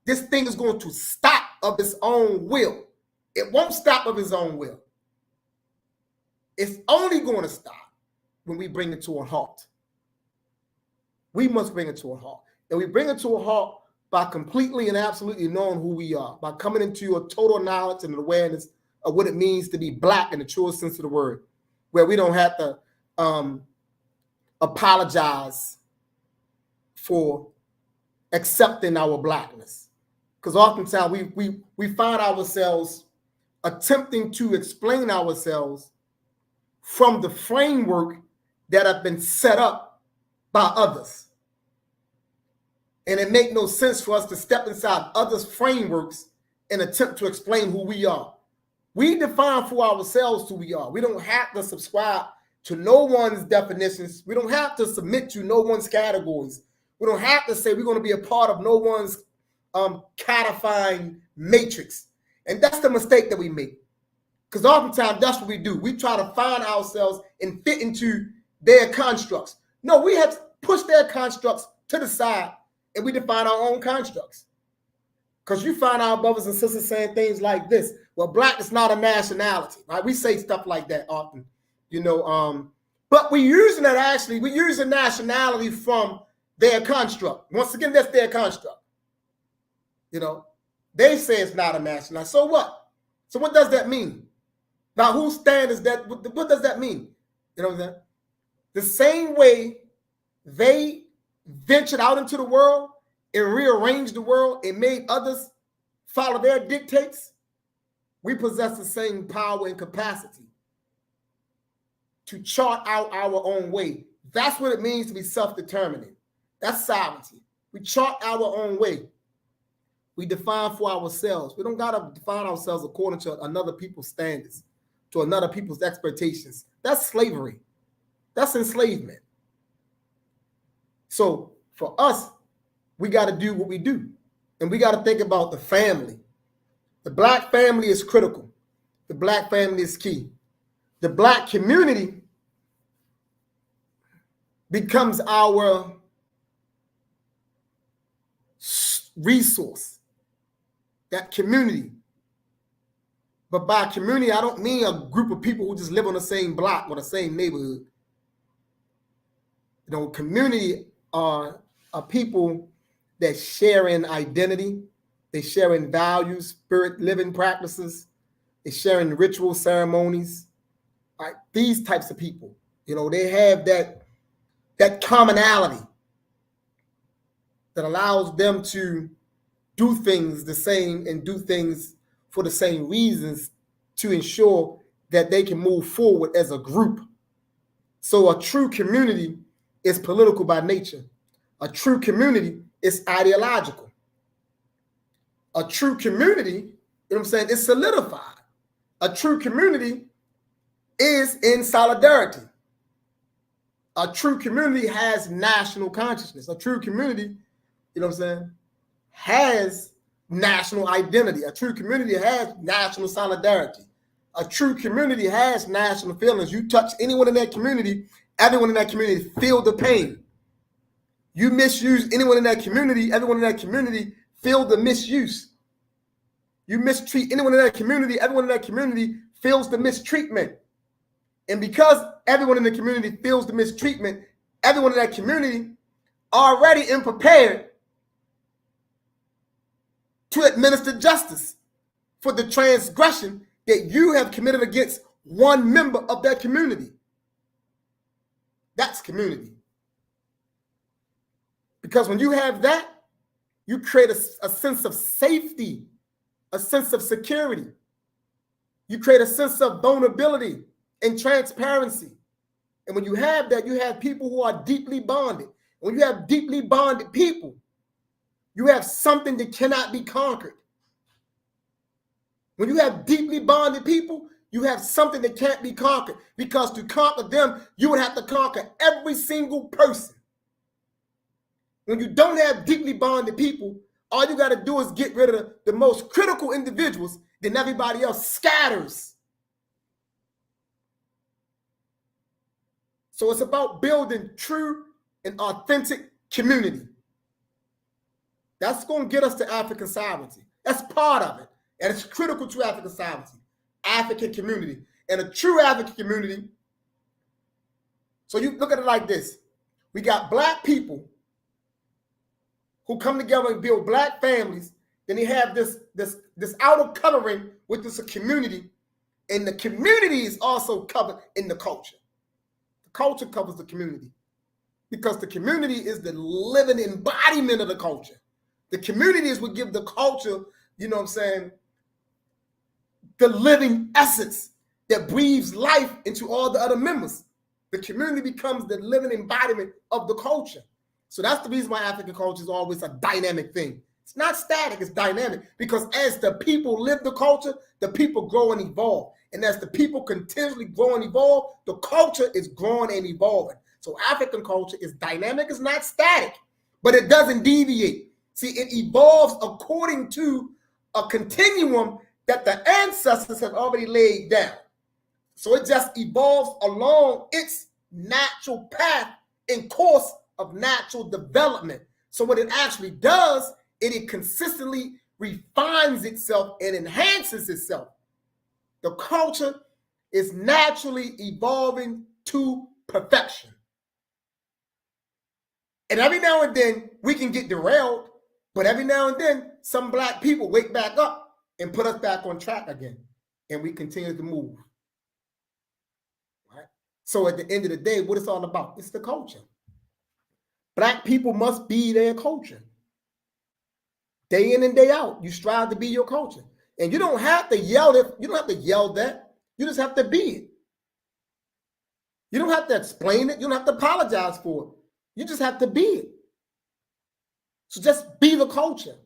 this thing is going to stop of its own will. It won't stop of its own will. It's only going to stop when we bring it to a halt. We must bring it to a halt. And we bring it to a halt by completely and absolutely knowing who we are, by coming into a total knowledge and awareness of what it means to be Black in the truest sense of the word, where we don't have to apologize for accepting our Blackness. Because oftentimes we find ourselves attempting to explain ourselves from the framework that have been set up by others. And it makes no sense for us to step inside others' frameworks and attempt to explain who we are. We define for ourselves who we are. We don't have to subscribe to no one's definitions. We don't have to submit to no one's categories. We don't have to say we're going to be a part of no one's codifying matrix. And that's the mistake that we make. Because oftentimes that's what we do. We try to find ourselves and fit into their constructs. No, we have to push their constructs to the side and we define our own constructs. Because you find our brothers and sisters saying things like this. Well, Black is not a nationality, right? We say stuff like that often, you know. But we're using nationality from their construct. Once again, that's their construct. You know, they say it's not a nationality. So what? So what does that mean? Now, whose stand is that? What does that mean? You know what I'm saying? The same way they ventured out into the world and rearranged the world and made others follow their dictates, we possess the same power and capacity to chart out our own way. That's what it means to be self-determining. That's sovereignty. We chart our own way. We define for ourselves. We don't got to define ourselves according to another people's standards, to another people's expectations. That's slavery. That's enslavement. So for us, we got to do what we do. And we got to think about the family. The Black family is critical. The Black family is key. The Black community becomes our resource, that community. But by community, I don't mean a group of people who just live on the same block or the same neighborhood. You know, community are people that share in identity, they share in values, spirit, living practices, they share in ritual ceremonies. Right? These types of people, you know, they have that commonality that allows them to do things the same and do things for the same reasons to ensure that they can move forward as a group. So a true community is political by nature. A true community is ideological. A true community, you know what I'm saying, is solidified. A true community is in solidarity. A true community has national consciousness. A true community, you know what I'm saying, has national identity. A true community has national solidarity. A true community has national feelings. You touch anyone in that community, everyone in that community feel the pain. You misuse anyone in that community, everyone in that community feel the misuse. You mistreat anyone in that community, everyone in that community feels the mistreatment. And because everyone in the community feels the mistreatment, everyone in that community already prepared to administer justice for the transgression that you have committed against one member of that community. That's community. Because when you have that, you create a sense of safety, a sense of security. You create a sense of vulnerability and transparency. And when you have that, you have people who are deeply bonded. When you have deeply bonded people, you have something that cannot be conquered. When you have deeply bonded people, you have something that can't be conquered. Because to conquer them, you would have to conquer every single person. When you don't have deeply bonded people, all you got to do is get rid of the most critical individuals, then everybody else scatters. So it's about building true and authentic community. That's going to get us to African sovereignty. That's part of it. And it's critical to African sovereignty, African community. And a true African community, so you look at it like this. We got Black people who come together and build Black families. Then they have this outer covering with this community. And the community is also covered in the culture. The culture covers the community. Because the community is the living embodiment of the culture. The community is what gives the culture, you know what I'm saying, the living essence that breathes life into all the other members. The community becomes the living embodiment of the culture. So that's the reason why African culture is always a dynamic thing. It's not static, it's dynamic. Because as the people live the culture, the people grow and evolve. And as the people continuously grow and evolve, the culture is growing and evolving. So African culture is dynamic, it's not static, but it doesn't deviate. See, it evolves according to a continuum that the ancestors have already laid down. So it just evolves along its natural path and course of natural development. So what it actually does, it consistently refines itself and enhances itself. The culture is naturally evolving to perfection. And every now and then we can get derailed, but every now and then some Black people wake back up and put us back on track again. And we continue to move. Right? So at the end of the day, what it's all about, it's the culture. Black people must be their culture. Day in and day out, you strive to be your culture. And you don't have to yell it. You don't have to yell that. You just have to be it. You don't have to explain it. You don't have to apologize for it. You just have to be it. So just be the culture.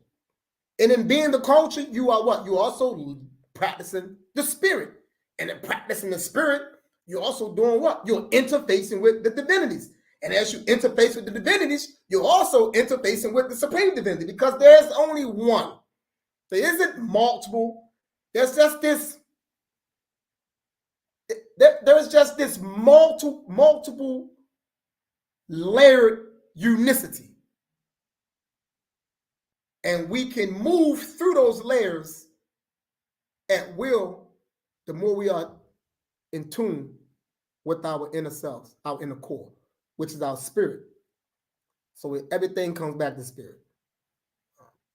And in being the culture, you are what? You're also practicing the spirit. And in practicing the spirit, you're also doing what? You're interfacing with the divinities. And as you interface with the divinities, you're also interfacing with the supreme divinity, because there's only one. There isn't multiple. There's just this. There's just this multiple layered unicity. And we can move through those layers at will the more we are in tune with our inner selves, our inner core, which is our spirit. So everything comes back to spirit.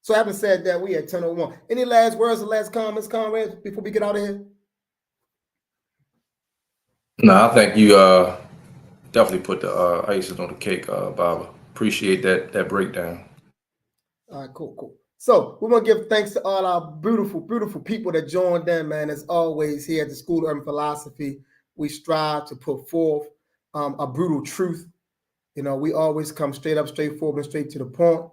So having said that, we at 10:01. Any last words or last comments, comrades, before we get out of here? No, I think you definitely put the icing on the cake, Baba. Appreciate that breakdown. All right, cool. So we want to give thanks to all our beautiful people that joined in, man. As always, here at the School of Urban Philosophy, we strive to put forth a brutal truth. You know, we always come straight up, straightforward, and straight to the point.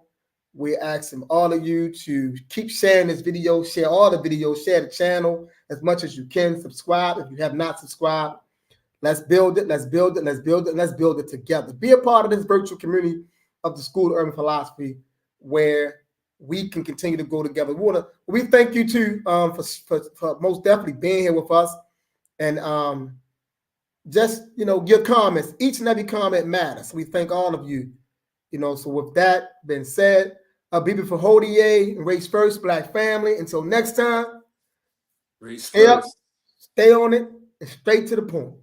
We're asking all of you to keep sharing this video, share all the videos, share the channel as much as you can. Subscribe if you have not subscribed. Let's build it. Let's build it. Let's build it. Let's build it together. Be a part of this virtual community of the School of Urban Philosophy, where we can continue to go together. We thank you too for most definitely being here with us, and just your comments. Each and every comment matters. We thank all of you. So with that being said, Bibi for Hodier and Race First, Black Family. Until next time, Race stay up, first. stay on it, and straight to the point.